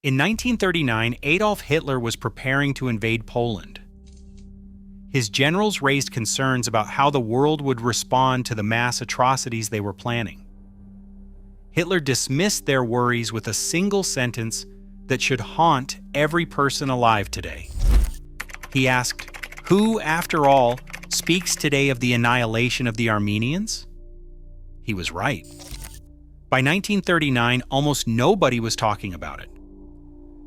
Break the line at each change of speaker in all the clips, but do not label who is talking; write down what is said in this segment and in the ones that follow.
In 1939, Adolf Hitler was preparing to invade Poland. His generals raised concerns about how the world would respond to the mass atrocities they were planning. Hitler dismissed their worries with a single sentence that should haunt every person alive today. He asked, "Who, after all, speaks today of the annihilation of the Armenians?" He was right. By 1939, almost nobody was talking about it.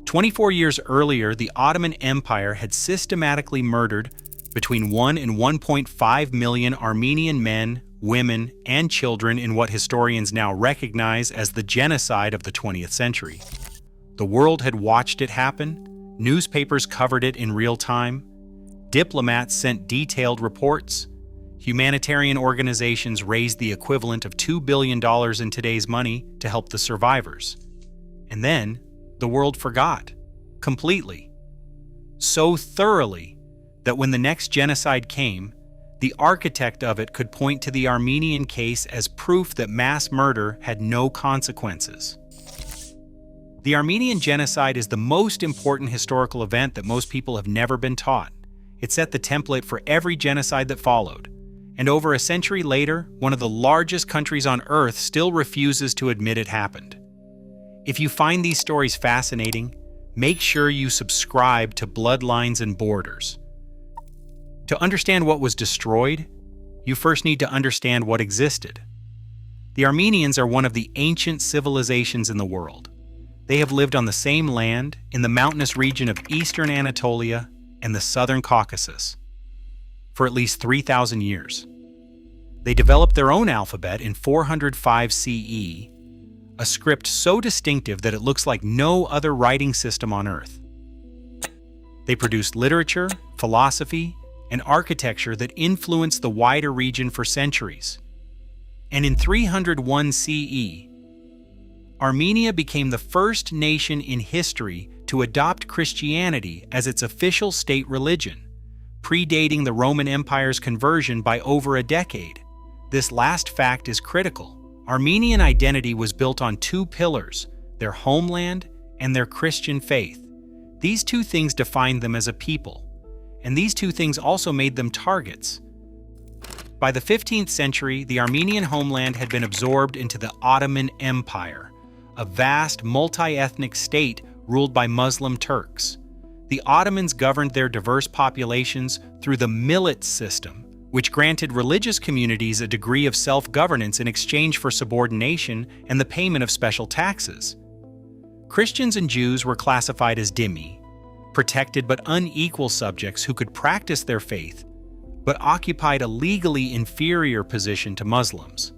24 years earlier, the Ottoman Empire had systematically murdered between 1 and 1.5 million Armenian men, women, and children in what historians now recognize as the genocide of the 20th century. The world had watched it happen, newspapers covered it in real time, diplomats sent detailed reports, humanitarian organizations raised the equivalent of $2 billion in today's money to help the survivors. And then, the world forgot, completely. So thoroughly that when the next genocide came, the architect of it could point to the Armenian case as proof that mass murder had no consequences. The Armenian Genocide is the most important historical event that most people have never been taught. It set the template for every genocide that followed. And over a century later, one of the largest countries on Earth still refuses to admit it happened. If you find these stories fascinating, make sure you subscribe to Bloodlines and Borders. To understand what was destroyed, you first need to understand what existed. The Armenians are one of the ancient civilizations in the world. They have lived on the same land in the mountainous region of eastern Anatolia and the southern Caucasus for at least 3,000 years. They developed their own alphabet in 405 CE, a script so distinctive that it looks like no other writing system on Earth. They produced literature, philosophy, and architecture that influenced the wider region for centuries. And in 301 CE, Armenia became the first nation in history to adopt Christianity as its official state religion, predating the Roman Empire's conversion by over a decade. This last fact is critical. Armenian identity was built on two pillars, their homeland and their Christian faith. These two things defined them as a people, and these two things also made them targets. By the 15th century, the Armenian homeland had been absorbed into the Ottoman Empire, a vast multi-ethnic state ruled by Muslim Turks. The Ottomans governed their diverse populations through the millet system, which granted religious communities a degree of self-governance in exchange for subordination and the payment of special taxes. Christians and Jews were classified as dhimmi, protected but unequal subjects who could practice their faith, but occupied a legally inferior position to Muslims.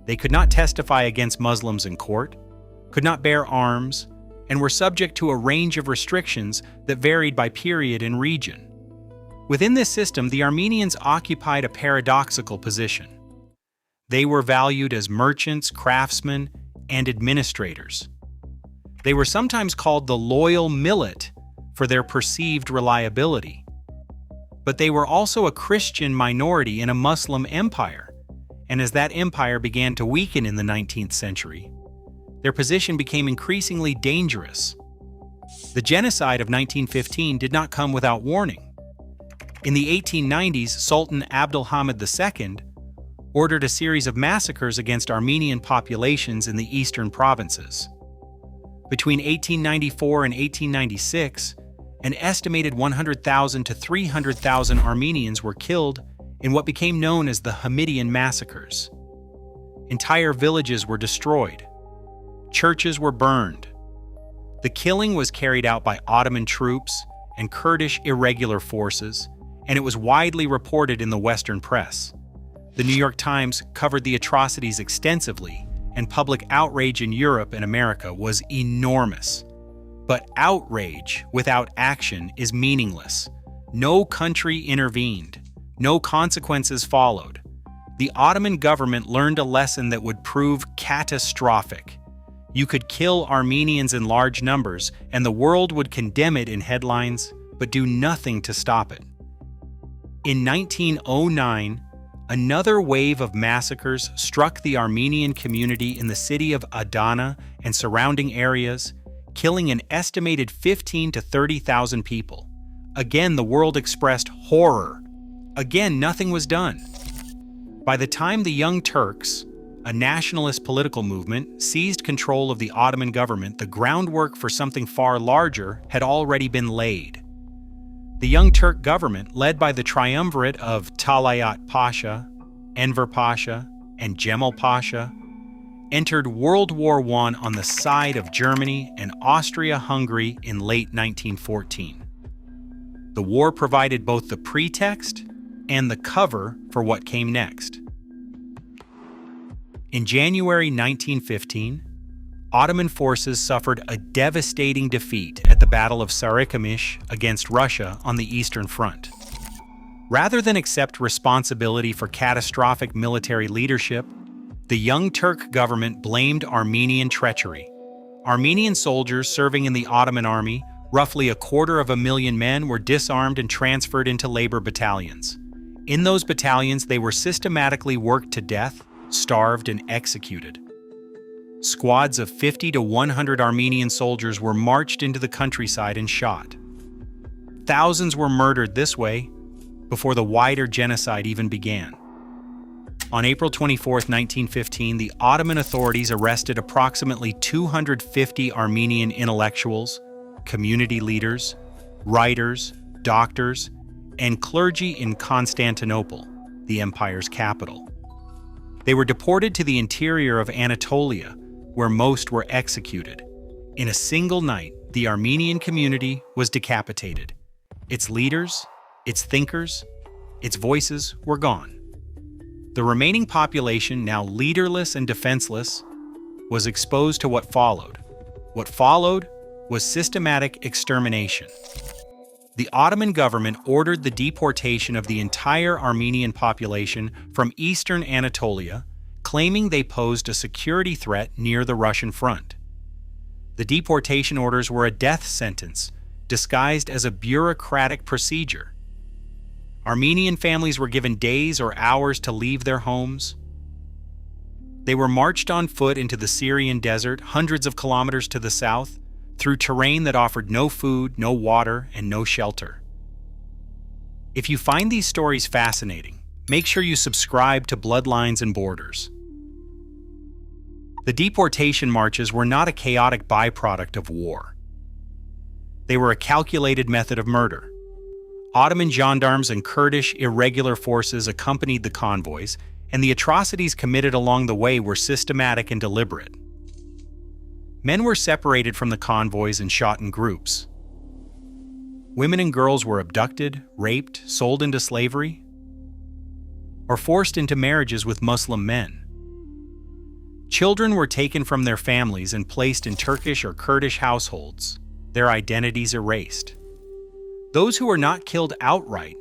They could not testify against Muslims in court, could not bear arms, and were subject to a range of restrictions that varied by period and region. Within this system, the Armenians occupied a paradoxical position. They were valued as merchants, craftsmen, and administrators. They were sometimes called the loyal millet for their perceived reliability. But they were also a Christian minority in a Muslim empire, and as that empire began to weaken in the 19th century, their position became increasingly dangerous. The genocide of 1915 did not come without warning. In the 1890s, Sultan Abdulhamid II ordered a series of massacres against Armenian populations in the eastern provinces. Between 1894 and 1896, an estimated 100,000 to 300,000 Armenians were killed in what became known as the Hamidian massacres. Entire villages were destroyed. Churches were burned. The killing was carried out by Ottoman troops and Kurdish irregular forces, and it was widely reported in the Western press. The New York Times covered the atrocities extensively, and public outrage in Europe and America was enormous. But outrage without action is meaningless. No country intervened. No consequences followed. The Ottoman government learned a lesson that would prove catastrophic. You could kill Armenians in large numbers, and the world would condemn it in headlines, but do nothing to stop it. In 1909, another wave of massacres struck the Armenian community in the city of Adana and surrounding areas, killing an estimated 15 to 30,000 people. Again, the world expressed horror. Again, nothing was done. By the time the Young Turks, a nationalist political movement, seized control of the Ottoman government, the groundwork for something far larger had already been laid. The Young Turk government, led by the triumvirate of Talayat Pasha, Enver Pasha, and Cemal Pasha, entered World War I on the side of Germany and Austria-Hungary in late 1914. The war provided both the pretext and the cover for what came next. In January 1915, Ottoman forces suffered a devastating defeat at the Battle of Sarıkamış against Russia on the Eastern Front. Rather than accept responsibility for catastrophic military leadership, the Young Turk government blamed Armenian treachery. Armenian soldiers serving in the Ottoman army, roughly 250,000 men, were disarmed and transferred into labor battalions. In those battalions, they were systematically worked to death, starved, and executed. Squads of 50 to 100 Armenian soldiers were marched into the countryside and shot. Thousands were murdered this way before the wider genocide even began. On April 24, 1915, the Ottoman authorities arrested approximately 250 Armenian intellectuals, community leaders, writers, doctors, and clergy in Constantinople, the empire's capital. They were deported to the interior of Anatolia, where most were executed. In a single night, the Armenian community was decapitated. Its leaders, its thinkers, its voices were gone. The remaining population, now leaderless and defenseless, was exposed to what followed. What followed was systematic extermination. The Ottoman government ordered the deportation of the entire Armenian population from eastern Anatolia, claiming they posed a security threat near the Russian front. The deportation orders were a death sentence, disguised as a bureaucratic procedure. Armenian families were given days or hours to leave their homes. They were marched on foot into the Syrian desert, hundreds of kilometers to the south, through terrain that offered no food, no water, and no shelter. If you find these stories fascinating, make sure you subscribe to Bloodlines and Borders. The deportation marches were not a chaotic byproduct of war. They were a calculated method of murder. Ottoman gendarmes and Kurdish irregular forces accompanied the convoys, and the atrocities committed along the way were systematic and deliberate. Men were separated from the convoys and shot in groups. Women and girls were abducted, raped, sold into slavery, or forced into marriages with Muslim men. Children were taken from their families and placed in Turkish or Kurdish households, their identities erased. Those who were not killed outright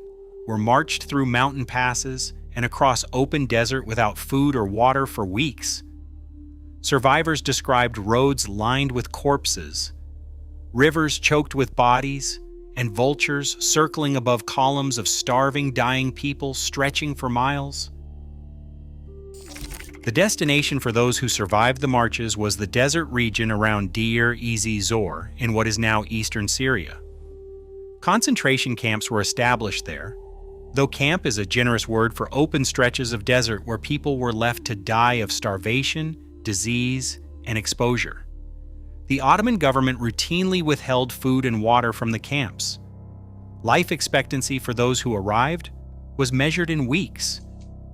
were marched through mountain passes and across open desert without food or water for weeks. Survivors described roads lined with corpses, rivers choked with bodies, and vultures circling above columns of starving, dying people stretching for miles. The destination for those who survived the marches was the desert region around Deir ez-Zor in what is now eastern Syria. Concentration camps were established there, though camp is a generous word for open stretches of desert where people were left to die of starvation, disease, and exposure. The Ottoman government routinely withheld food and water from the camps. Life expectancy for those who arrived was measured in weeks.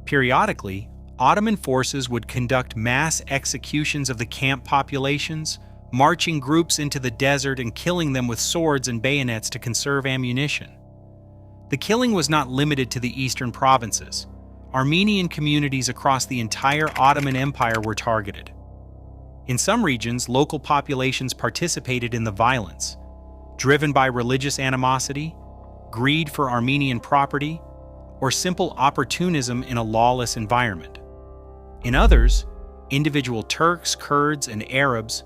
Periodically, Ottoman forces would conduct mass executions of the camp populations, marching groups into the desert and killing them with swords and bayonets to conserve ammunition. The killing was not limited to the eastern provinces. Armenian communities across the entire Ottoman Empire were targeted. In some regions, local populations participated in the violence, driven by religious animosity, greed for Armenian property, or simple opportunism in a lawless environment. In others, individual Turks, Kurds, and Arabs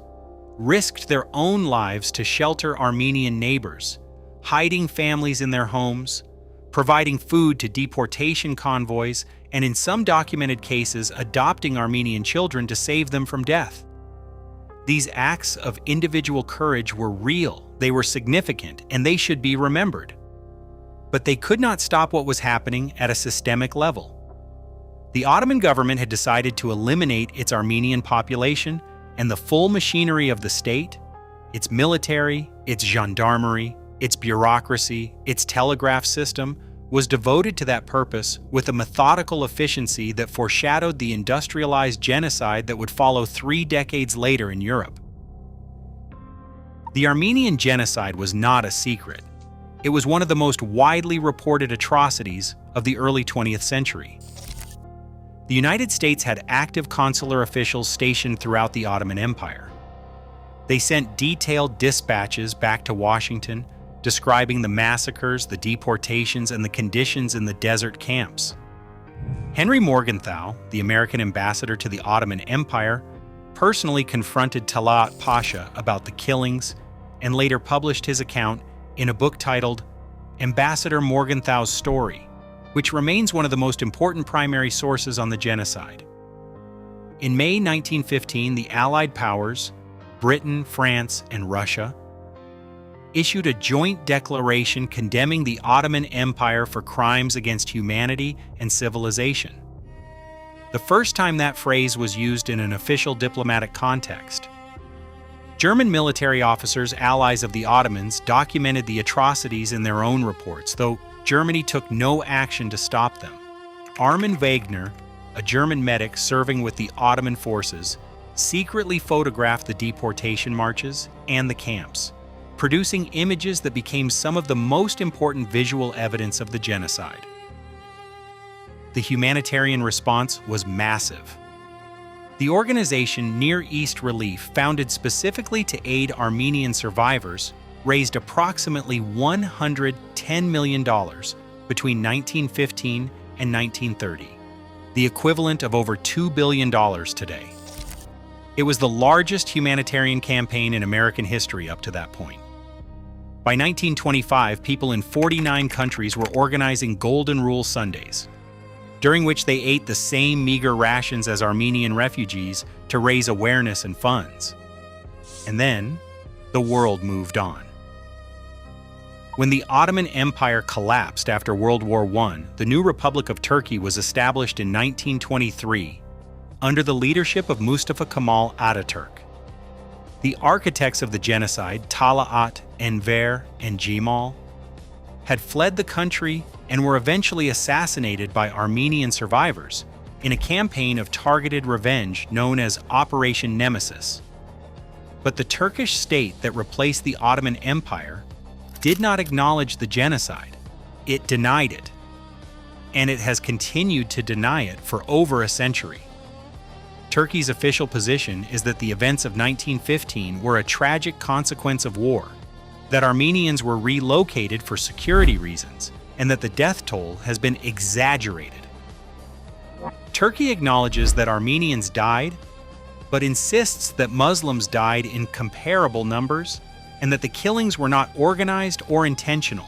risked their own lives to shelter Armenian neighbors, hiding families in their homes, providing food to deportation convoys, and in some documented cases, adopting Armenian children to save them from death. These acts of individual courage were real, they were significant, and they should be remembered. But they could not stop what was happening at a systemic level. The Ottoman government had decided to eliminate its Armenian population, and the full machinery of the state, its military, its gendarmerie, its bureaucracy, its telegraph system, was devoted to that purpose with a methodical efficiency that foreshadowed the industrialized genocide that would follow 3 decades later in Europe. The Armenian Genocide was not a secret. It was one of the most widely reported atrocities of the early 20th century. The United States had active consular officials stationed throughout the Ottoman Empire. They sent detailed dispatches back to Washington, describing the massacres, the deportations, and the conditions in the desert camps. Henry Morgenthau, the American ambassador to the Ottoman Empire, personally confronted Talat Pasha about the killings and later published his account in a book titled Ambassador Morgenthau's Story, which remains one of the most important primary sources on the genocide. In May 1915, the Allied powers, Britain, France, and Russia, issued a joint declaration condemning the Ottoman Empire for crimes against humanity and civilization. The first time that phrase was used in an official diplomatic context. German military officers, allies of the Ottomans, documented the atrocities in their own reports, though Germany took no action to stop them. Armin Wagner, a German medic serving with the Ottoman forces, secretly photographed the deportation marches and the camps, producing images that became some of the most important visual evidence of the genocide. The humanitarian response was massive. The organization Near East Relief, founded specifically to aid Armenian survivors, raised approximately $110 million between 1915 and 1930, the equivalent of over $2 billion today. It was the largest humanitarian campaign in American history up to that point. By 1925, people in 49 countries were organizing Golden Rule Sundays, during which they ate the same meager rations as Armenian refugees to raise awareness and funds. And then, the world moved on. When the Ottoman Empire collapsed after World War I, the new Republic of Turkey was established in 1923 under the leadership of Mustafa Kemal Ataturk. The architects of the genocide, Talat, Enver, and Cemal, had fled the country and were eventually assassinated by Armenian survivors in a campaign of targeted revenge known as Operation Nemesis. But the Turkish state that replaced the Ottoman Empire did not acknowledge the genocide. It denied it. And it has continued to deny it for over a century. Turkey's official position is that the events of 1915 were a tragic consequence of war, that Armenians were relocated for security reasons, and that the death toll has been exaggerated. Turkey acknowledges that Armenians died, but insists that Muslims died in comparable numbers and that the killings were not organized or intentional.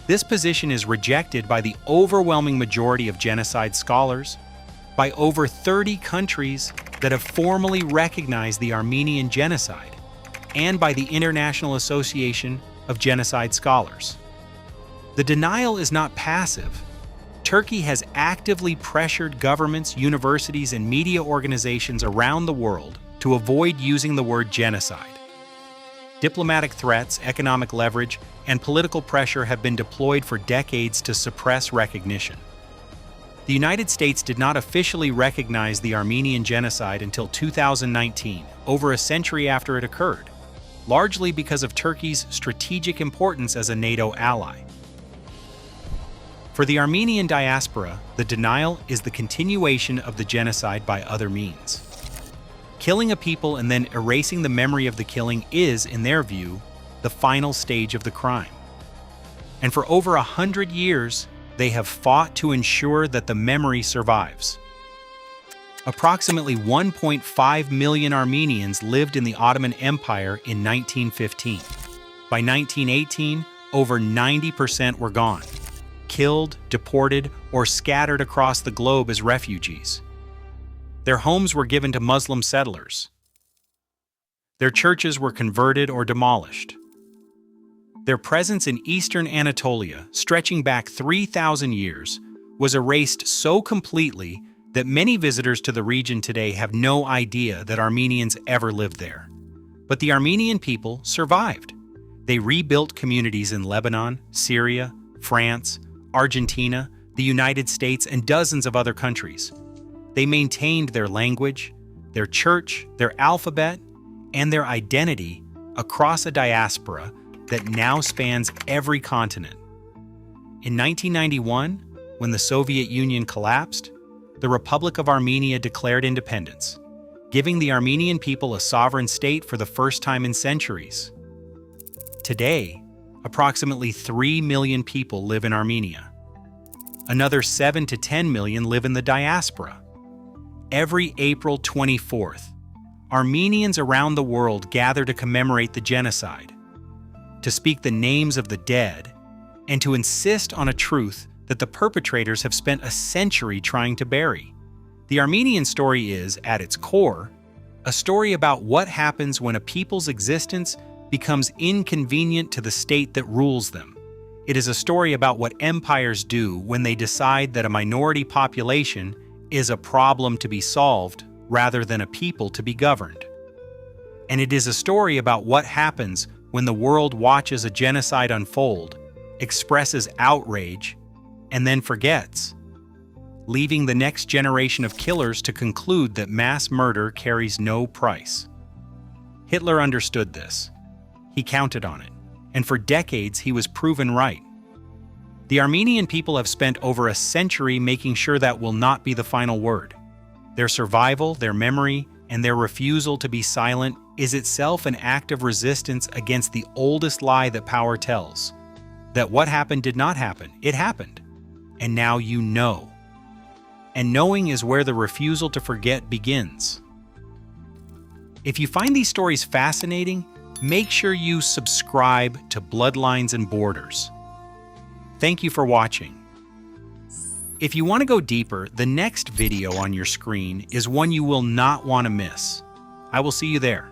This position is rejected by the overwhelming majority of genocide scholars, by over 30 countries that have formally recognized the Armenian Genocide, and by the International Association of Genocide Scholars. The denial is not passive. Turkey has actively pressured governments, universities, and media organizations around the world to avoid using the word genocide. Diplomatic threats, economic leverage, and political pressure have been deployed for decades to suppress recognition. The United States did not officially recognize the Armenian Genocide until 2019, over a century after it occurred, largely because of Turkey's strategic importance as a NATO ally. For the Armenian diaspora, the denial is the continuation of the genocide by other means. Killing a people and then erasing the memory of the killing is, in their view, the final stage of the crime. And for over 100 years, they have fought to ensure that the memory survives. Approximately 1.5 million Armenians lived in the Ottoman Empire in 1915. By 1918, over 90% were gone, killed, deported, or scattered across the globe as refugees. Their homes were given to Muslim settlers. Their churches were converted or demolished. Their presence in eastern Anatolia, stretching back 3,000 years, was erased so completely that many visitors to the region today have no idea that Armenians ever lived there. But the Armenian people survived. They rebuilt communities in Lebanon, Syria, France, Argentina, the United States, and dozens of other countries. They maintained their language, their church, their alphabet, and their identity across a diaspora that now spans every continent. In 1991, when the Soviet Union collapsed, the Republic of Armenia declared independence, giving the Armenian people a sovereign state for the first time in centuries. Today, approximately 3 million people live in Armenia. Another 7 to 10 million live in the diaspora. Every April 24th, Armenians around the world gather to commemorate the genocide, to speak the names of the dead, and to insist on a truth that the perpetrators have spent a century trying to bury. The Armenian story is, at its core, a story about what happens when a people's existence becomes inconvenient to the state that rules them. It is a story about what empires do when they decide that a minority population is a problem to be solved rather than a people to be governed. And it is a story about what happens when the world watches a genocide unfold, expresses outrage, and then forgets, leaving the next generation of killers to conclude that mass murder carries no price. Hitler understood this. He counted on it, and for decades he was proven right. The Armenian people have spent over a century making sure that will not be the final word. Their survival, their memory, and their refusal to be silent is itself an act of resistance against the oldest lie that power tells, that what happened did not happen, it happened, and now you know. And knowing is where the refusal to forget begins. If you find these stories fascinating, make sure you subscribe to Bloodlines and Borders. Thank you for watching. If you want to go deeper, the next video on your screen is one you will not want to miss. I will see you there.